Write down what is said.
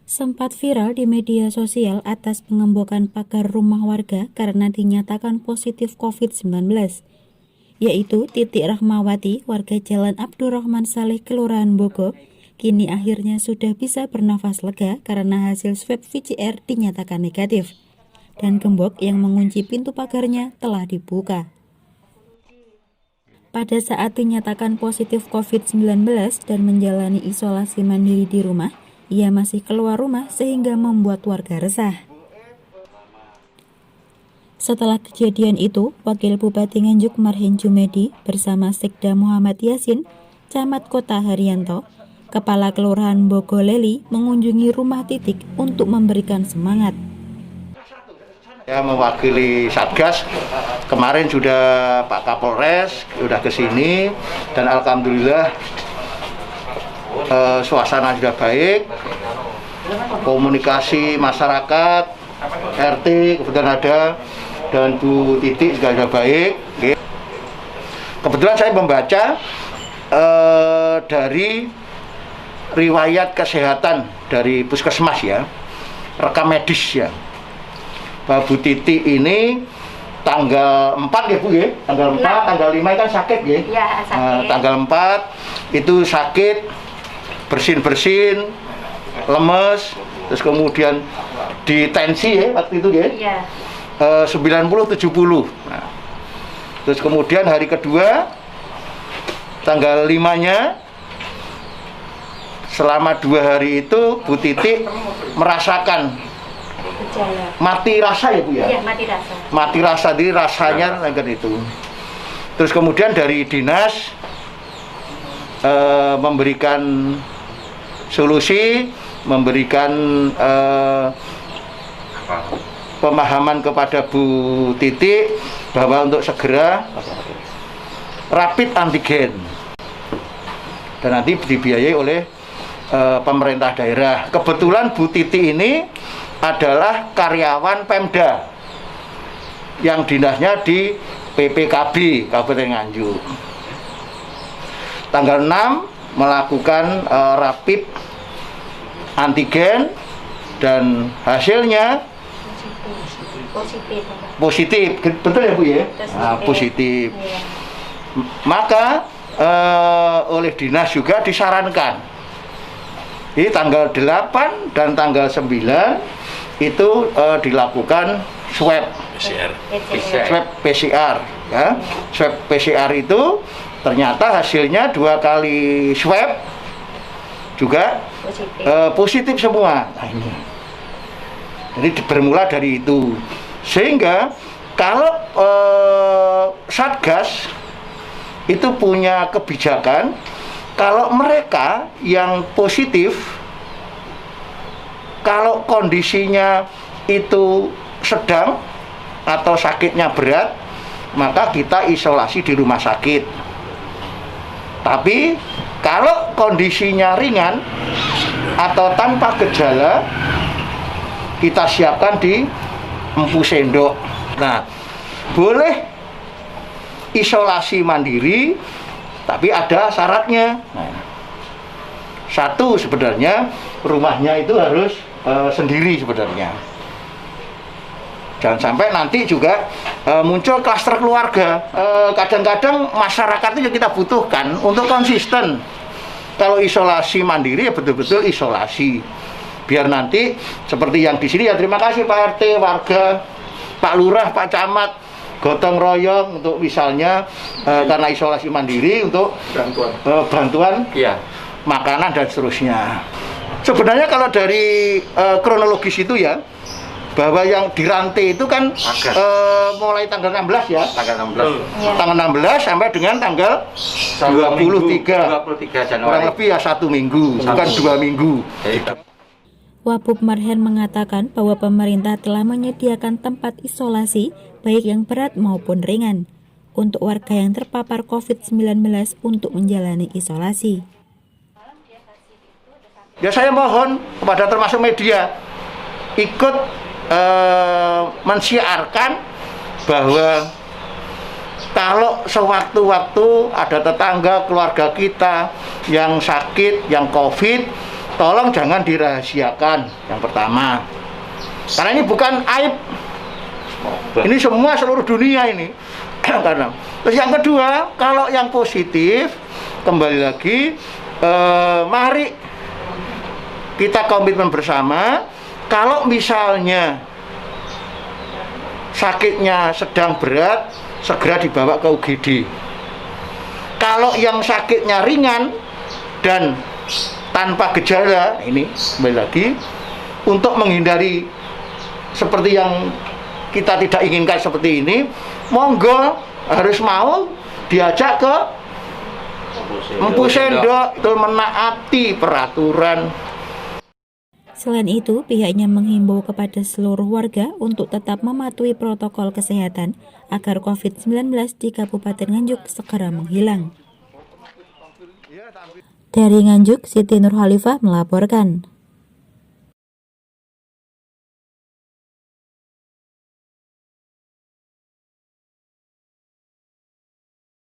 Sempat viral di media sosial atas pengembokan pagar rumah warga karena dinyatakan positif COVID-19, yaitu Titik Rahmawati, warga Jalan Abdurrahman Saleh, Kelurahan Bogo, kini akhirnya sudah bisa bernafas lega karena hasil swab PCR dinyatakan negatif, dan gembok yang mengunci pintu pagarnya telah dibuka. Pada saat dinyatakan positif COVID-19 dan menjalani isolasi mandiri di rumah, ia masih keluar rumah sehingga membuat warga resah. Setelah kejadian itu, Wakil Bupati Nganjuk Marhen Jumedi bersama Sekda Muhammad Yasin, Camat Kota Haryanto, Kepala Kelurahan Bogoleli mengunjungi rumah Titik untuk memberikan semangat. Ya, mewakili Satgas, kemarin sudah Pak Kapolres sudah ke sini dan alhamdulillah suasana sudah baik, komunikasi masyarakat, RT kebetulan ada, dan Bu Titik juga sudah baik. Kebetulan saya membaca dari riwayat kesehatan dari puskesmas ya, rekam medis ya, bahwa Bu Titik ini tanggal 4 ya Bu ya, tanggal 4, ya. Tanggal 5 kan sakit ya, ya sakit. Tanggal 4 itu sakit, bersin-bersin, lemes, terus kemudian ditensi ya waktu itu ya, 90-70. Nah, terus kemudian hari kedua, tanggal 5-nya, selama 2 hari itu Bu Titik merasakan mati rasa ya Bu ya? Iya, mati rasa. Mati rasa, jadi rasanya kan itu. Terus kemudian dari dinas memberikan solusi, memberikan pemahaman kepada Bu Titik bahwa untuk segera rapid antigen dan nanti dibiayai oleh pemerintah daerah. Kebetulan Bu Titik ini adalah karyawan Pemda yang dinasnya di PPKB Kabupaten Nganjuk. Tanggal 6 melakukan rapid antigen dan hasilnya positif. Betul ya Bu ya? Positif. Ya. Maka oleh dinas juga disarankan di tanggal 8 dan tanggal 9 itu dilakukan swab PCR ya. Swab PCR itu ternyata hasilnya 2 kali swab juga positif semua. Nah, ini. Jadi bermula dari itu. Sehingga kalau Satgas itu punya kebijakan, kalau mereka yang positif, kalau kondisinya itu sedang atau sakitnya berat, maka kita isolasi di rumah sakit. Tapi kalau kondisinya ringan atau tanpa gejala, kita siapkan di Empu Sendok. Nah, boleh isolasi mandiri, tapi ada syaratnya. Nah, satu sebenarnya rumahnya itu harus sendiri sebenarnya. Jangan sampai nanti juga muncul klaster keluarga. Kadang-kadang masyarakat itu kita butuhkan untuk konsisten. Kalau isolasi mandiri ya betul-betul isolasi. Biar nanti seperti yang di sini ya, terima kasih Pak RT, warga, Pak Lurah, Pak Camat, gotong royong untuk misalnya karena isolasi mandiri untuk bantuan ya, makanan dan seterusnya. Sebenarnya kalau dari kronologis itu ya, bahwa yang dirantai itu kan mulai tanggal 16 ya, tanggal 16 sampai dengan tanggal 23 Januari, kurang lebih ya 1 minggu, bukan 2 minggu. Wapub Marhen mengatakan bahwa pemerintah telah menyediakan tempat isolasi baik yang berat maupun ringan untuk warga yang terpapar COVID-19 untuk menjalani isolasi. Ya, saya mohon kepada termasuk media ikut mensiarkan bahwa Kalau sewaktu-waktu ada tetangga keluarga kita yang sakit, yang COVID, tolong jangan dirahasiakan. Yang pertama, karena ini bukan aib, ini semua seluruh dunia ini. Karena terus yang kedua, kalau yang positif, kembali lagi, mari kita komitmen bersama. Kalau misalnya sakitnya sedang berat, segera dibawa ke UGD. Kalau yang sakitnya ringan dan tanpa gejala, ini kembali lagi, untuk menghindari seperti yang kita tidak inginkan seperti ini, monggo harus mau diajak ke Empu Sendok, itu menaati peraturan. Selain itu, pihaknya menghimbau kepada seluruh warga untuk tetap mematuhi protokol kesehatan agar COVID-19 di Kabupaten Nganjuk segera menghilang. Dari Nganjuk, Siti Nurhalifah melaporkan.